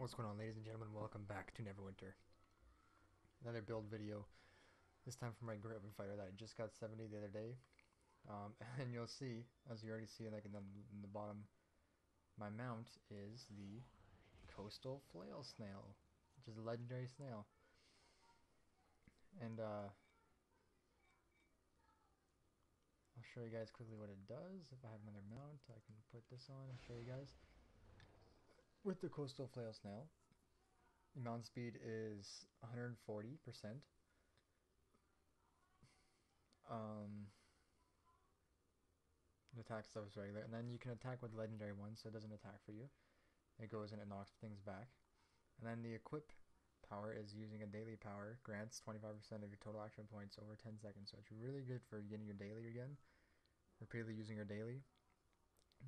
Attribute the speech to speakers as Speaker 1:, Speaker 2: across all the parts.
Speaker 1: What's going on, ladies and gentlemen? Welcome back to Neverwinter. Another build video, this time for my Griffin fighter that I just got 70 the other day. And you'll see, as you already see like in the bottom, my mount is the Coastal Flail Snail, which is a legendary snail. And I'll show you guys quickly what it does. If I have another mount, I can put this on and show you guys. With the Coastal Flail Snail, the mount speed is 140%. The attack stuff is regular, and then you can attack with legendary ones, so it doesn't attack for you. It goes and it knocks things back. And then the equip power is using a daily power, grants 25% of your total action points over 10 seconds, so it's really good for getting your daily again, repeatedly using your daily.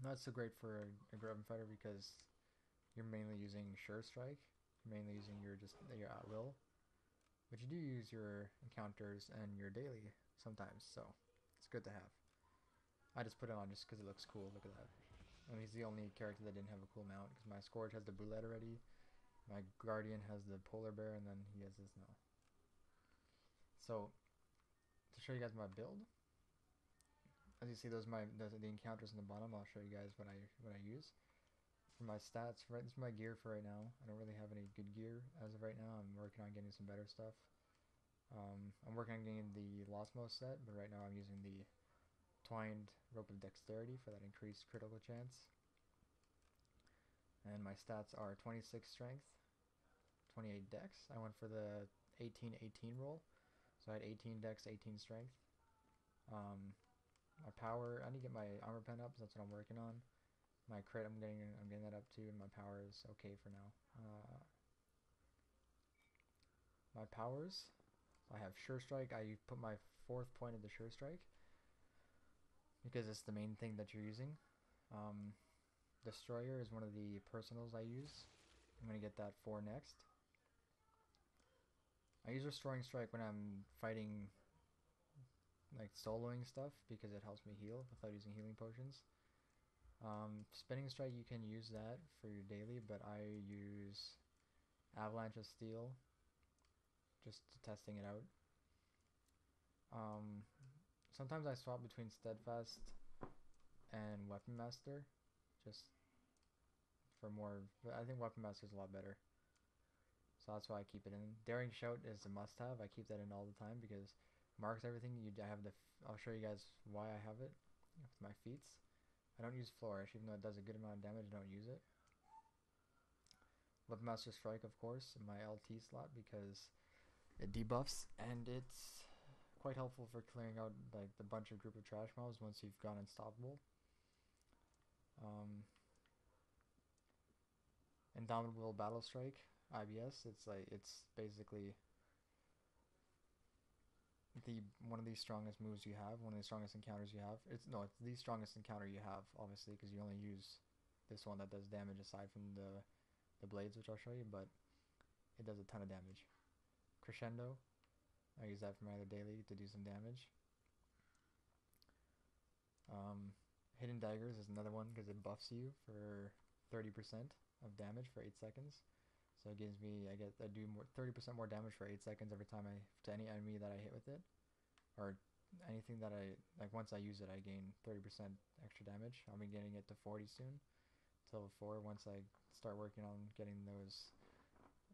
Speaker 1: Not so great for a Griffin fighter because you're mainly using Sure Strike, you're mainly using your at will, but you do use your encounters and your daily sometimes, so it's good to have. I just put it on just because it looks cool. Look at that. And he's the only character that didn't have a cool mount, because my Scourge has the Brulette already, my Guardian has the Polar Bear, and then he has this now. So, to show you guys my build, as you see, those are the encounters in the bottom. I'll show you guys what I use. For my stats, this is my gear for right now. I don't really have any good gear as of right now. I'm working on getting some better stuff. I'm working on getting the Lostmo set, but right now I'm using the Twined Rope of Dexterity for that increased critical chance. And my stats are 26 strength, 28 dex. I went for the 18-18 roll, so I had 18 dex, 18 strength. My power, I need to get my armor pen up, so that's what I'm working on. My crit, I'm getting that up too, and my power is okay for now. My powers, I have Sure Strike. I put my 4th point of the Sure Strike, because it's the main thing that you're using. Destroyer is one of the personals I use. I'm going to get that for next. I use Restoring Strike when I'm fighting, like soloing stuff, because it helps me heal without using healing potions. Spinning Strike, you can use that for your daily, but I use Avalanche of Steel, just testing it out. Sometimes I swap between Steadfast and Weapon Master, just for more, but I think Weapon Master is a lot better, so that's why I keep it in. Daring Shout is a must-have. I keep that in all the time because marks everything. I have I'll show you guys why I have it with my feats. I don't use Flourish, even though it does a good amount of damage. I don't use it. Weapon Master Strike, of course, in my LT slot because it debuffs, and it's quite helpful for clearing out like the bunch of group of trash mobs once you've gone unstoppable. Indomitable Battle Strike, IBS. It's basically one of the strongest moves you have, one of the strongest encounters you have. It's the strongest encounter you have, obviously, because you only use this one that does damage aside from the blades, which I'll show you, but it does a ton of damage. Crescendo, I use that for my other daily to do some damage. Hidden Daggers is another one because it buffs you for 30% of damage for 8 seconds. So it gives me, I do 30% more damage for 8 seconds every time to any enemy that I hit with it, or anything that once I use it, I gain 30% extra damage. I'll be getting it to 40 soon, to level 4. Once I start working on getting those,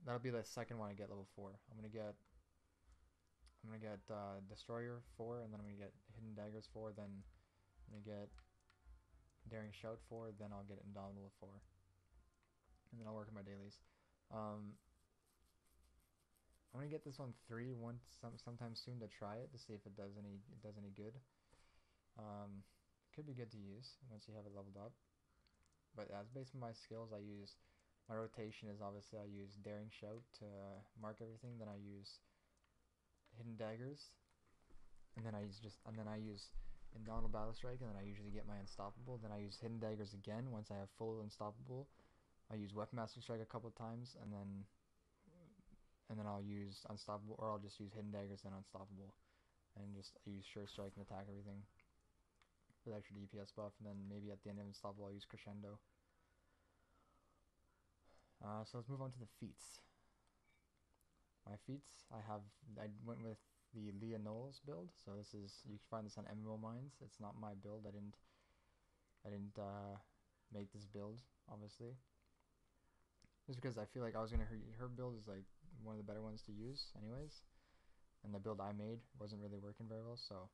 Speaker 1: that'll be the second one I get level 4. I'm gonna get Destroyer 4, and then I'm gonna get Hidden Daggers 4. Then I'm gonna get Daring Shout 4. Then I'll get Indomitable 4, and then I'll work on my dailies. I'm gonna get this one 3 sometime soon to try it to see if it does any good. Could be good to use once you have it leveled up. But as based on my skills, I use my rotation is obviously I use Daring Shout to mark everything. Then I use Hidden Daggers, and then I use Indomitable Battle Strike, and then I usually get my Unstoppable. Then I use Hidden Daggers again once I have full Unstoppable. I use Weapon Master Strike a couple of times, and then I'll use Unstoppable, or I'll just use Hidden Daggers and Unstoppable, and just use Sure Strike and attack everything for the extra DPS buff. And then maybe at the end of Unstoppable, I'll use Crescendo. So let's move on to the feats. My feats, I went with the Leah Knowles build. So this is, you can find this on MMO Mines. It's not my build. I didn't make this build, obviously. Just because I feel like I was gonna, her build is like one of the better ones to use, anyways. And the build I made wasn't really working very well. So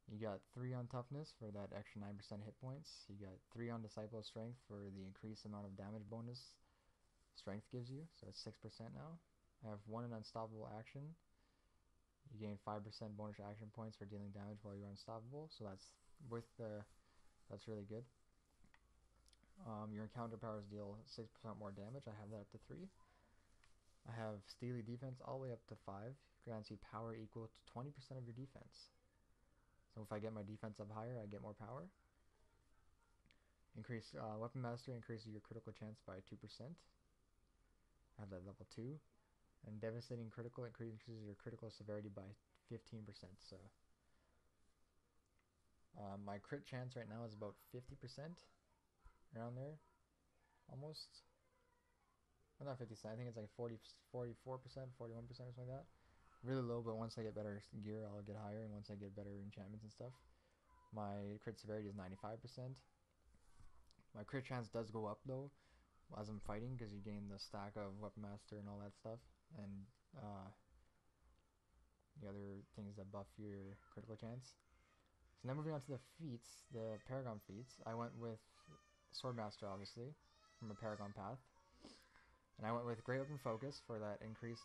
Speaker 1: you got 3 on toughness for that extra 9% hit points. You got 3 on disciple strength for the increased amount of damage bonus strength gives you. So it's 6% now. I have 1 in unstoppable action. You gain 5% bonus action points for dealing damage while you're unstoppable. So that's that's really good. Your encounter powers deal 6% more damage. I have that up to 3. I have Steely Defense all the way up to 5. Grants you power equal to 20% of your defense. So if I get my defense up higher, I get more power. Increase Weapon Master increases your critical chance by 2%. I have that level 2. And Devastating Critical increases your critical severity by 15%. So my crit chance right now is about 50%, around there, almost. Well, not 50%. I think it's like 44%, 41%, or something like that. Really low, but once I get better gear, I'll get higher, and once I get better enchantments and stuff, my crit severity is 95%. My crit chance does go up though as I'm fighting, because you gain the stack of Weapon Master and all that stuff, and the other things that buff your critical chance. So now moving on to the feats, the Paragon feats. I went with Swordmaster, obviously, from a Paragon path. And I went with Great Open Focus for that increase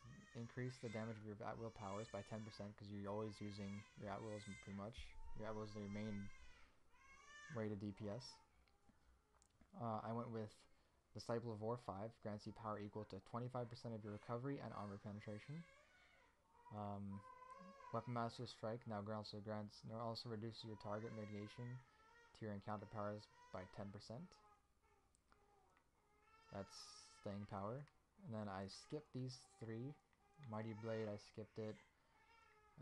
Speaker 1: the damage of your at-will powers by 10%, because you're always using your at-wills pretty much. Your at-wills are your main way to DPS. I went with Disciple of War 5, grants you power equal to 25% of your recovery and armor penetration. Weapon Master Strike now also reduces your target mitigation to your encounter powers by 10%. That's staying power. And then I skipped these 3. Mighty Blade, I skipped it.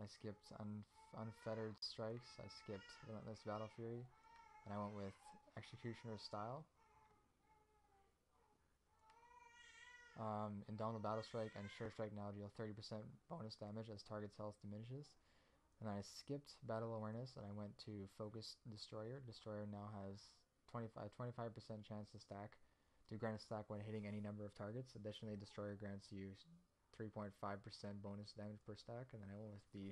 Speaker 1: I skipped Unfettered Strikes. I skipped Relentless Battle Fury. And I went with Executioner's Style. Indomitable Battle Strike and Sure Strike now deal 30% bonus damage as target's health diminishes. And I skipped Battle Awareness and I went to Focus Destroyer. Destroyer now has 25% chance to grant a stack when hitting any number of targets. Additionally, Destroyer grants you 3.5% bonus damage per stack. And then I went with the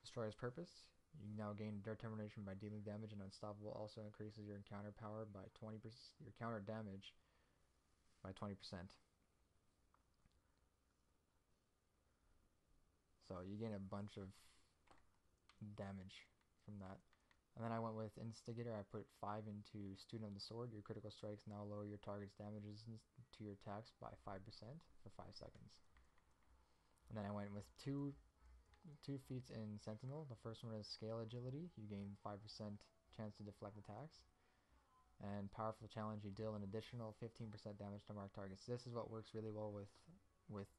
Speaker 1: Destroyer's Purpose. You now gain Determination by dealing damage, and Unstoppable also increases your encounter power by 20%, your counter damage by 20%. So you gain a bunch of damage from that. And then I went with Instigator. I put 5 into Student of the Sword. Your critical strikes now lower your target's damages to your attacks by 5% for 5 seconds. And then I went with two feats in Sentinel. The first one is Scale Agility. You gain 5% chance to deflect attacks. And Powerful Challenge, you deal an additional 15% damage to marked targets. This is what works really well with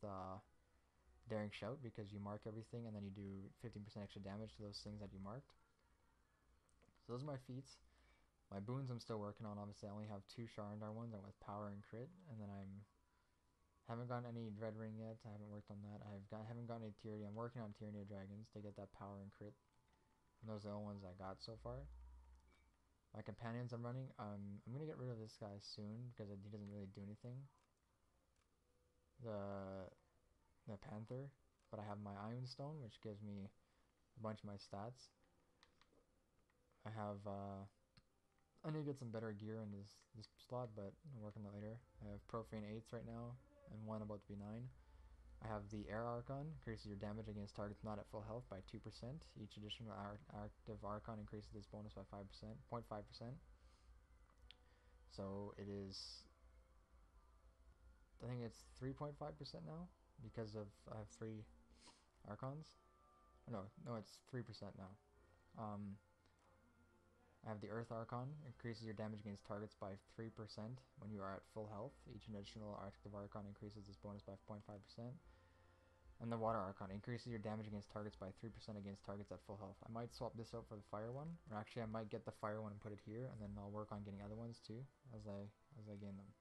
Speaker 1: Daring Shout, because you mark everything and then you do 15% extra damage to those things that you marked. So those are my feats. My boons I'm still working on. Obviously, I only have 2 Sharandar ones. I went with Power and Crit, and then haven't gotten any Dread Ring yet. I haven't worked on that. Haven't gotten any Tyranny. I'm working on Tyranny of Dragons to get that Power and Crit. And those are the only ones I got so far. My companions I'm running. I'm gonna get rid of this guy soon because he doesn't really do anything. The Panther, but I have my Iron Stone, which gives me a bunch of my stats. I have I need to get some better gear in this slot, but I'll work on that later. I have Profane 8s right now, and 1 about to be 9. I have the Air Archon, increases your damage against targets not at full health by 2%. Each additional active Archon increases this bonus by 0.5%. So it is, I think it's 3.5% now, because of I have 3 Archons. No, it's 3% now. I have the Earth Archon, increases your damage against targets by 3% when you are at full health. Each additional active Archon increases this bonus by 0.5%. And the Water Archon increases your damage against targets by 3% against targets at full health. I might swap this out for the Fire one, or actually I might get the Fire one and put it here, and then I'll work on getting other ones too as I gain them.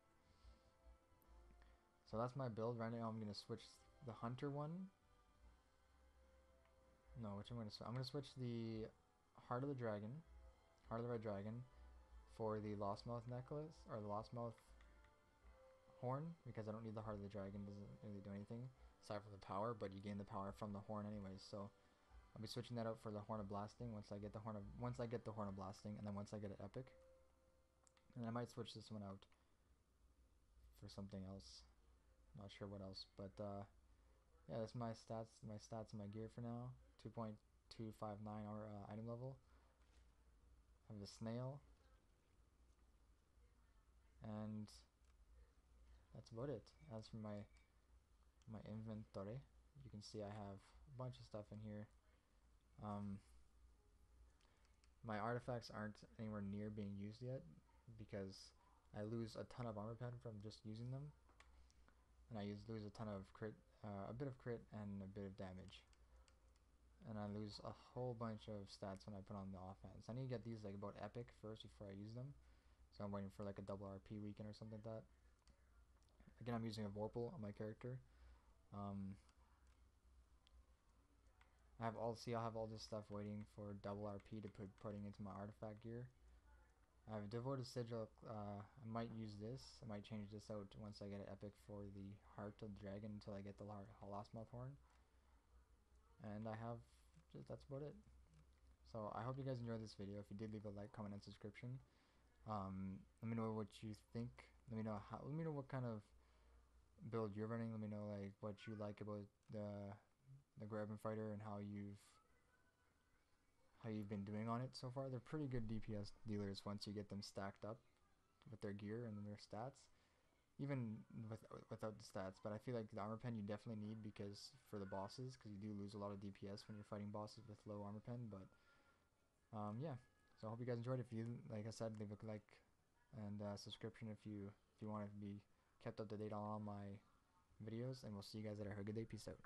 Speaker 1: So that's my build. Right now I'm gonna switch the hunter one. No, which I'm gonna switch the Heart of the Dragon, Heart of the Red Dragon, for the Lost Mouth necklace or the Lost Mouth horn, because I don't need the Heart of the Dragon. Doesn't really do anything aside from the power, but you gain the power from the horn anyways. So I'll be switching that out for the Horn of Blasting once I get the Horn of Blasting, and then once I get an epic, and I might switch this one out for something else. Not sure what else, but yeah, that's my stats and my gear for now. 2.259 our item level. I have a snail, and that's about it. As for my inventory, you can see I have a bunch of stuff in here. My artifacts aren't anywhere near being used yet because I lose a ton of armor pen from just using them, and I lose a ton of crit, a bit of crit and a bit of damage, and I lose a whole bunch of stats when I put on the offense. I need to get these like about epic first before I use them, so I'm waiting for like a double RP weekend or something like that. Again, I'm using a Vorpal on my character. I have all this stuff waiting for double RP to putting into my artifact gear. I have Devoted Sigil. I might use this. I might change this out once I get an epic for the Heart of the Dragon until I get the Lost Mouth horn. And that's about it. So I hope you guys enjoyed this video. If you did, leave a like, comment, and subscription. Let me know what you think. Let me know what kind of build you're running. Let me know like what you like about the Graben Fighter and how you've been doing on it so far. They're pretty good DPS dealers once you get them stacked up with their gear and their stats, even without the stats. But I feel like the armor pen you definitely need because for the bosses, because you do lose a lot of DPS when you're fighting bosses with low armor pen. But yeah, so I hope you guys enjoyed. If you, like I said, leave a like and subscription if you want to be kept up to date on all my videos, and we'll see you guys later. Have a good day. Peace out.